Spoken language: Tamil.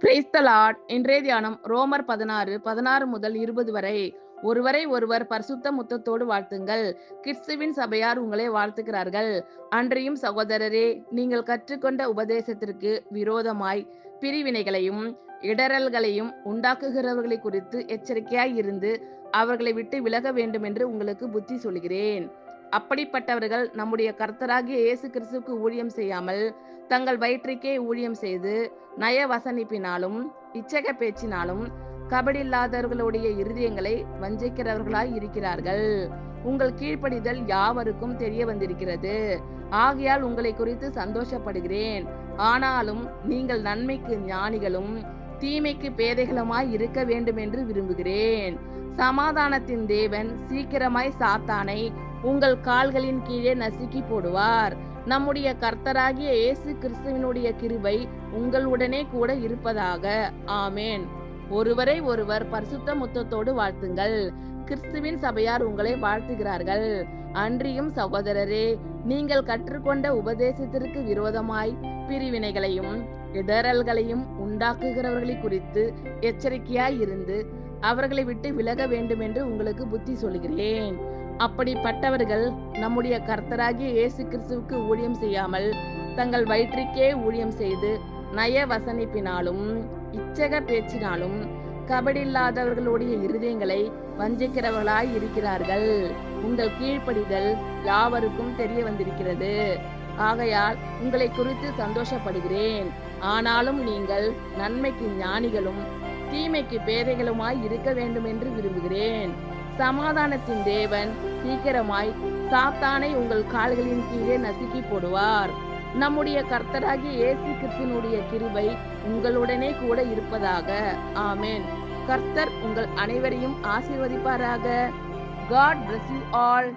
Praise the Lord. இன்றைய தியானம் ரோமர் 16 முதல் 20 வரை. ஒருவரை ஒருவர் பரிசுத்த முத்தத்தோடு வாழ்த்துங்கள். கிறிஸ்துவின் சபையார் உங்களை வாழ்த்துகிறார்கள். அன்றியும் சகோதரரே, நீங்கள் கற்றுக்கொண்ட உபதேசத்திற்கு விரோதமாய் பிரிவினைகளையும் இடறல்களையும் உண்டாக்குகிறவர்களை குறித்து எச்சரிக்கையாய் இருந்து அவர்களை விட்டு விலக வேண்டும் என்று உங்களுக்கு புத்தி சொல்கிறேன். அப்படிப்பட்டவர்கள் நம்முடைய கர்த்தராகிய இயேசு கிறிஸ்துவுக்கு ஊழியம் செய்யாமல் தங்கள் வயிற்றுக்கே ஊழியம் செய்து நயவசனிப்பினாலும் இச்சக பேச்சினாலும் கபடில்லாதவர்களுடைய இருதயங்களை வஞ்சிக்கிறவர்களாய் இருக்கிறார்கள். உங்கள் கீழ்ப்படிதல் யாவருக்கும் தெரிய வந்திருக்கிறது. ஆகையால் உங்களை குறித்து சந்தோஷப்படுகிறேன். ஆனாலும் நீங்கள் நன்மைக்கு ஞானிகளும் தீமைக்கு பேதைகளுமாய் இருக்க வேண்டும் என்று விரும்புகிறேன். சமாதானத்தின் தேவன் சீக்கிரமாய் சாத்தானை உங்கள் கால்களின் கீழே நசுக்கி போடுவார். நம்முடைய கர்த்தராகிய இயேசு கிறிஸ்துவினுடைய கிருபை உங்களுடனே கூட இருப்பதாக. ஆமேன். ஒருவரை ஒருவர் பரிசுத்த முத்தத்தோடு வாழ்த்துங்கள். கிறிஸ்துவின் சபையார் உங்களை வாழ்த்துகிறார்கள். அன்றியும் சகோதரரே, நீங்கள் கற்றுக்கொண்ட உபதேசத்திற்கு விரோதமாய் பிரிவினைகளையும் இடறல்களையும் உண்டாக்குகிறவர்களை குறித்து எச்சரிக்கையாய் இருந்து அவர்களை விட்டு விலக வேண்டும் என்று உங்களுக்கு புத்தி சொல்கிறேன். அப்படிப்பட்டவர்கள் நம்முடைய கர்த்தராகிய இயேசு கிறிஸ்துவுக்கு ஊழியம் செய்யாமல் தங்கள் வயிற்றுக்கே ஊழியம் செய்து நயவசனிப்பினாலும் இச்சக பேச்சினாலும் கபடில்லாதவர்களுடைய இருதயங்களை வஞ்சிக்கிறவர்களாய் இருக்கிறார்கள். உங்கள் கீழ்ப்படிதல் யாவருக்கும் தெரிய வந்திருக்கிறது. ஆகையால் உங்களை குறித்து சந்தோஷப்படுகிறேன். ஆனாலும் நீங்கள் நன்மைக்கு ஞானிகளும் தீமைக்கு பேதைகளுமாய் இருக்க வேண்டும் என்று விரும்புகிறேன். சமாதானத்தின் தேவன் சீக்கிரமாய் சாத்தானை உங்கள் கால்களின் கீழே நசுக்கி போடுவார். நம்முடைய கர்த்தராகிய இயேசு கிறிஸ்துவினுடைய கிருபை உங்களுடனே கூட இருப்பதாக. ஆமேன். கர்த்தர் உங்கள் அனைவரையும் ஆசீர்வதிப்பாராக. God bless you all.